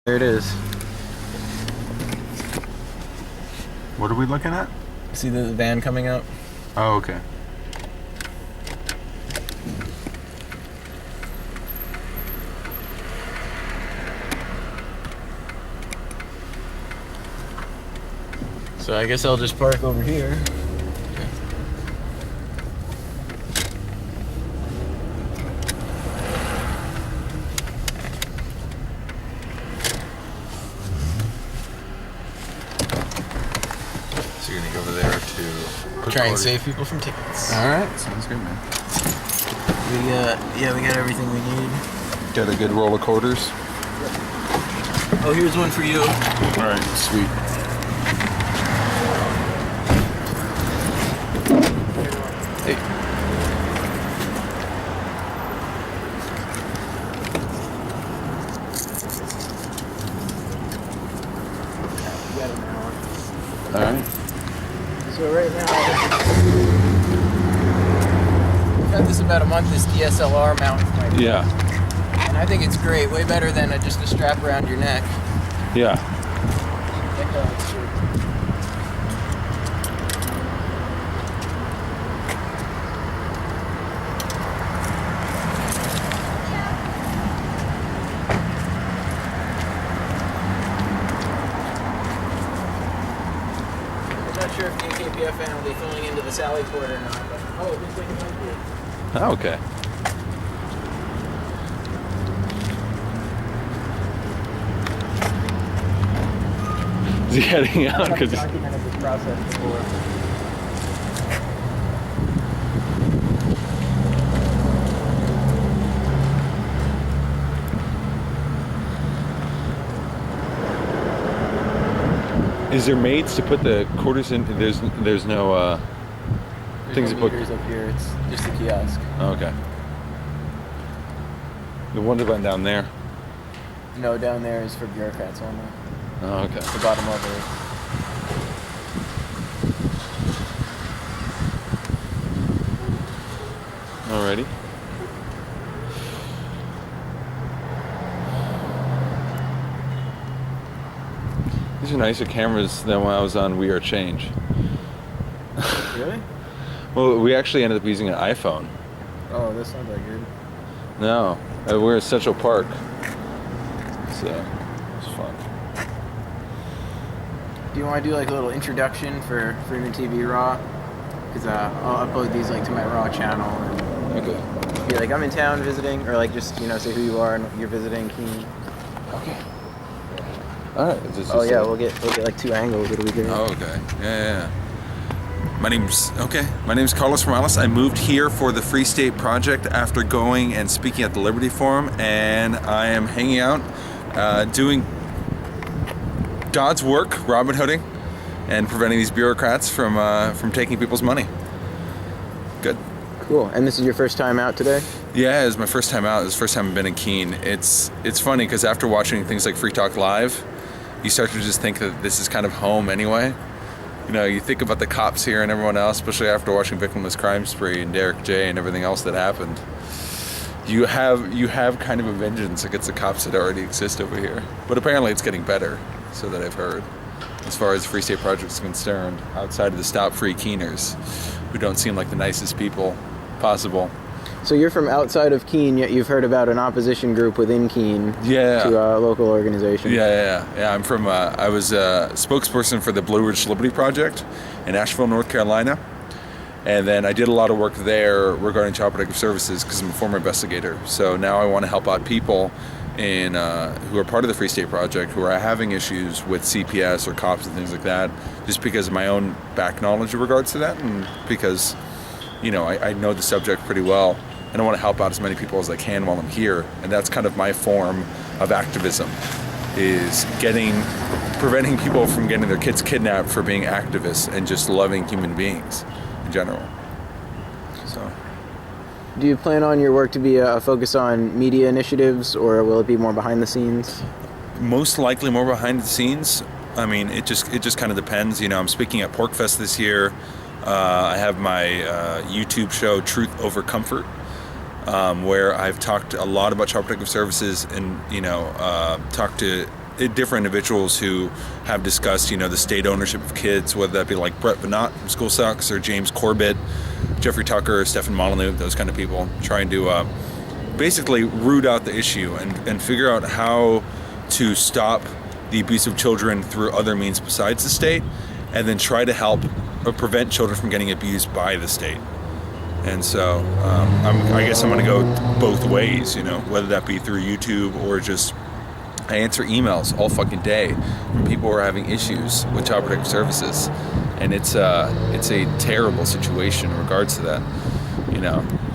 There it is. What are we looking at? See the van coming up? Oh, okay. So I guess I'll just park over here. So you're gonna go over there to put Try and order. save people from tickets. All right, sounds good, man. We got everything we need. Got a good roll of quarters. Oh, here's one for you. All right, sweet. Hey. You got it now. All right. So right now, we've had this about a month. This DSLR mount, Yeah. and I think it's great. Way better than just a strap around your neck. Yeah. I'm not sure if the AKPF fan will be filling into the Sally port or not, but oh, it looks like it might be. Oh, okay. Is he heading out? I've Because documented this process before. is there mates to put the quarters in? There's no There's things no to put. meters up here. It's just a kiosk. Oh, okay. The one down there. No, down there is for bureaucrats only. Oh, okay. The bottom level. Alrighty. These are nicer cameras than when I was on We Are Change. Really? Well, we actually ended up using an iPhone. Oh, that's not that good. No, we're in Central Park, so it's fun. Do you want to do like a little introduction for Freeman TV Raw? Because I'll upload these like to my Raw channel and Okay. be like, I'm in town visiting, or like just say who you are and you're visiting Keene. Okay. All right. Oh yeah, we'll get like two angles. It'll be good. Oh, okay. Yeah. My name's Carlos Morales. I moved here for the Free State Project after going and speaking at the Liberty Forum, and I am hanging out, doing God's work, Robin Hooding, and preventing these bureaucrats from taking people's money. Good. Cool. And this is your first time out today? Yeah, it was my first time out. It was the first time I've been in Keene. It's funny because after watching things like Free Talk Live, you start to just think that this is kind of home anyway. You think about the cops here and everyone else, especially after watching Victimless Crime Spree and Derek J and everything else that happened. You have kind of a vengeance against the cops that already exist over here. But apparently it's getting better, so that I've heard, as far as the Free State Project is concerned, outside of the Stop Free Keeners, who don't seem like the nicest people possible. So you're from outside of Keene, yet you've heard about an opposition group within Keene Yeah. to a local organization. Yeah. I'm from, I was a spokesperson for the Blue Ridge Liberty Project in Asheville, North Carolina. And then I did a lot of work there regarding child protective services because I'm a former investigator. So now I want to help out people who are part of the Free State Project who are having issues with CPS or cops and things like that, just because of my own back knowledge in regards to that, and because, I know the subject pretty well. And I want to help out as many people as I can while I'm here. And that's kind of my form of activism, is preventing people from getting their kids kidnapped for being activists and just loving human beings in general. So, Do you plan on your work to be a focus on media initiatives, or will it be more behind the scenes? most likely more behind the scenes. I mean, it just kind of depends. I'm speaking at PorkFest this year. I have my YouTube show, Truth Over Comfort, where I've talked a lot about child protective services and, talked to different individuals who have discussed, the state ownership of kids, whether that be like Brett Venat from School Sucks or James Corbett, Jeffrey Tucker, Stefan Molyneux, those kind of people, trying to basically root out the issue and figure out how to stop the abuse of children through other means besides the state, and then try to help or prevent children from getting abused by the state. And so I guess I'm going to go both ways, whether that be through YouTube or just I answer emails all fucking day from people who are having issues with Child Protective Services, and it's a terrible situation in regards to that.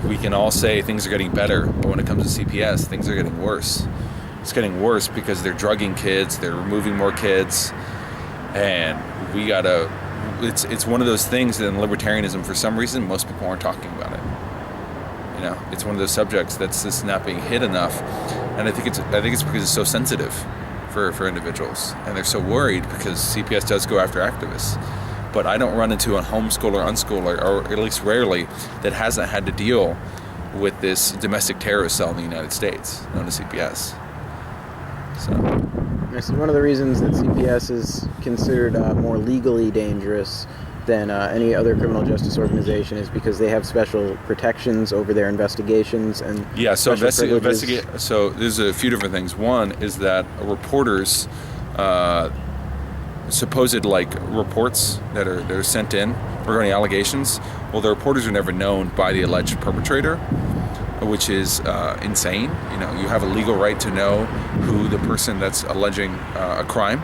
We can all say things are getting better, but when it comes to CPS, things are getting worse. It's getting worse because they're drugging kids, they're removing more kids, and we gotta. It's one of those things that in libertarianism, for some reason, most people aren't talking about it. It's one of those subjects that's just not being hit enough, and I think it's because it's so sensitive for individuals, and they're so worried because CPS does go after activists. But I don't run into a homeschooler, unschooler, or at least rarely, that hasn't had to deal with this domestic terrorist cell in the United States, known as CPS. So one of the reasons that CPS is considered more legally dangerous than any other criminal justice organization is because they have special protections over their investigations and so investigate. So there's a few different things. One is that reporters, supposed reports that are sent in regarding allegations, well, the reporters are never known by the alleged perpetrator, which is insane. You have a legal right to know who the person that's alleging a crime.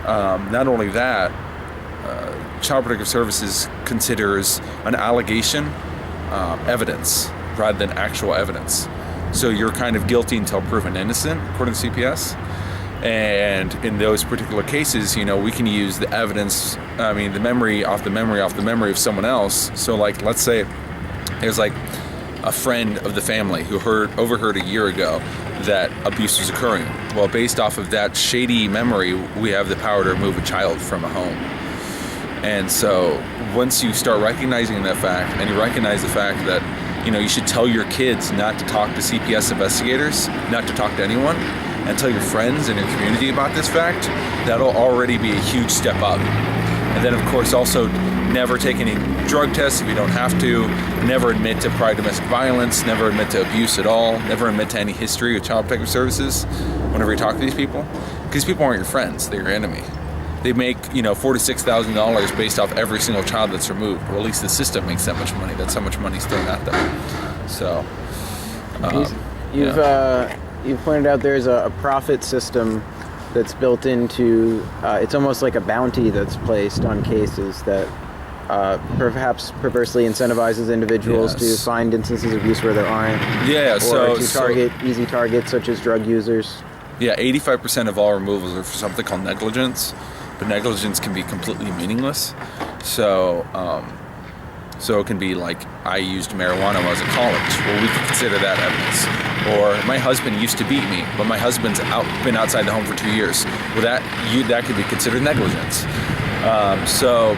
Not only that, Child Protective Services considers an allegation evidence rather than actual evidence. So you're kind of guilty until proven innocent, according to CPS. And in those particular cases, we can use the evidence, the memory off the memory off the memory of someone else. So let's say there's a friend of the family who overheard a year ago that abuse was occurring. Well, based off of that shady memory, we have the power to remove a child from a home. And so once you start recognizing that fact, and you recognize the fact that you should tell your kids not to talk to CPS investigators, not to talk to anyone, and tell your friends and your community about this fact, that'll already be a huge step up. And then, of course, also never take any drug tests if you don't have to, never admit to prior domestic violence, never admit to abuse at all, never admit to any history with Child Protective Services whenever you talk to these people. Because people aren't your friends, they're your enemy. They make, $46,000 based off every single child that's removed. Well, at least the system makes that much money. That's how much money's thrown at them. So, you've pointed out there's a profit system that's built into, it's almost like a bounty that's placed on cases that perhaps perversely incentivizes individuals to find instances of abuse where there aren't. Or to target easy targets such as drug users. 85% of all removals are for something called negligence, but negligence can be completely meaningless. So it can be like, I used marijuana when I was in college. Well, we can consider that evidence. Or my husband used to beat me, but my husband's been outside the home for 2 years. Well, that could be considered negligence. So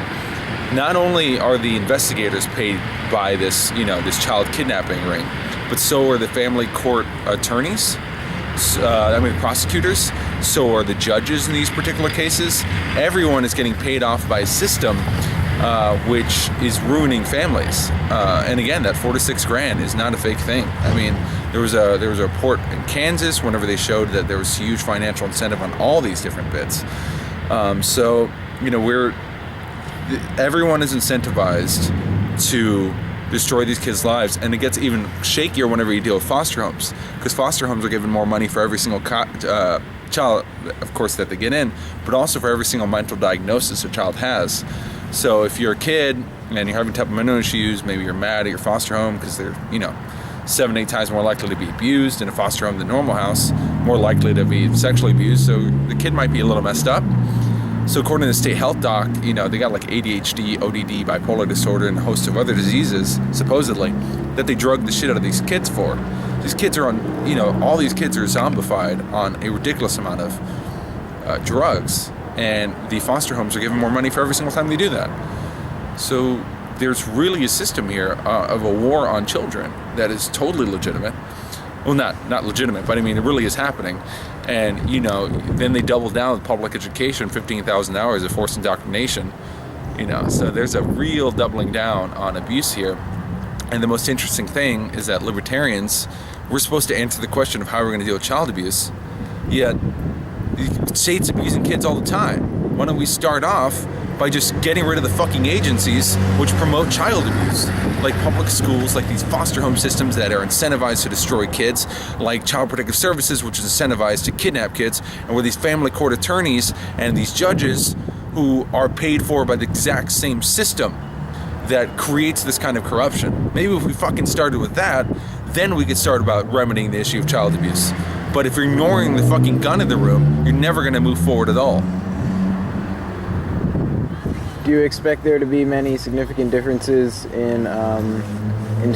not only are the investigators paid by this child kidnapping ring, but so are the family court attorneys. Prosecutors, so are the judges in these particular cases. Everyone is getting paid off by a system which is ruining families. And again, that $4 to $6 grand is not a fake thing. There was a report in Kansas whenever they showed that there was huge financial incentive on all these different bits. Everyone is incentivized to destroy these kids' lives, and it gets even shakier whenever you deal with foster homes, because foster homes are given more money for every single child, of course, that they get in, but also for every single mental diagnosis a child has. So if you're a kid and you're having type of mental issues, maybe you're mad at your foster home because they're 7-8 times more likely to be abused in a foster home than normal house, more likely to be sexually abused, so the kid might be a little messed up. So according to the state health doc, they got like ADHD, ODD, bipolar disorder, and a host of other diseases, supposedly, that they drug the shit out of these kids for. These kids are on, all these kids are zombified on a ridiculous amount of drugs, and the foster homes are given more money for every single time they do that. So there's really a system here of a war on children that is totally legitimate. well, not legitimate, but I mean, it really is happening. And, you know, then they double down with public education, 15,000 hours of forced indoctrination, you know. So there's a real doubling down on abuse here. And the most interesting thing is that libertarians, we're supposed to answer the question of how we're going to deal with child abuse, yet the state's abusing kids all the time. Why don't we start off by just getting rid of the fucking agencies which promote child abuse, like public schools, like these foster home systems that are incentivized to destroy kids, like Child Protective Services, which is incentivized to kidnap kids, and where these family court attorneys and these judges who are paid for by the exact same system that creates this kind of corruption. Maybe if we fucking started with that, then we could start about remedying the issue of child abuse. But if you're ignoring the fucking gun in the room, you're never going to move forward at all. Do you expect there to be many significant differences in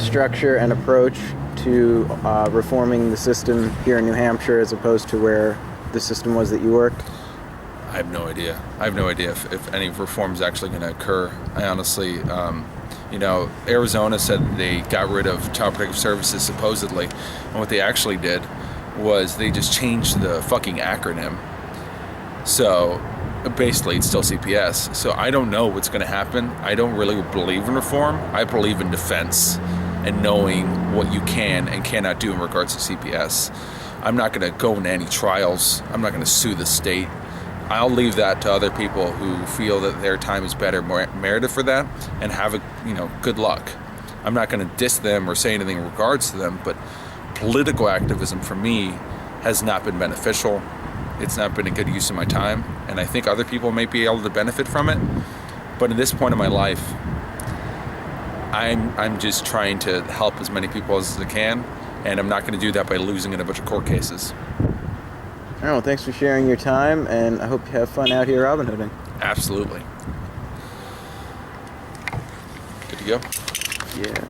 structure and approach to reforming the system here in New Hampshire as opposed to where the system was that you worked? I have no idea. I have no idea if any reform is actually going to occur. I honestly, you know, Arizona said they got rid of Child Protective Services supposedly, and what they actually did was they just changed the fucking acronym. So basically it's still CPS. So I don't know what's going to happen. I don't really believe in reform. I believe in defense and knowing what you can and cannot do in regards to CPS. I'm not going to go into any trials. I'm not going to sue the state. I'll leave that to other people who feel that their time is better merited for that, and have a, you know, good luck. I'm not going to diss them or say anything in regards to them, but political activism for me has not been beneficial. It's not been a good use of my time, and I think other people may be able to benefit from it. But at this point in my life, I'm just trying to help as many people as I can, and I'm not going to do that by losing in a bunch of court cases. All right, well, thanks for sharing your time, and I hope you have fun out here Robin Hooding. Absolutely. Good to go? Yeah.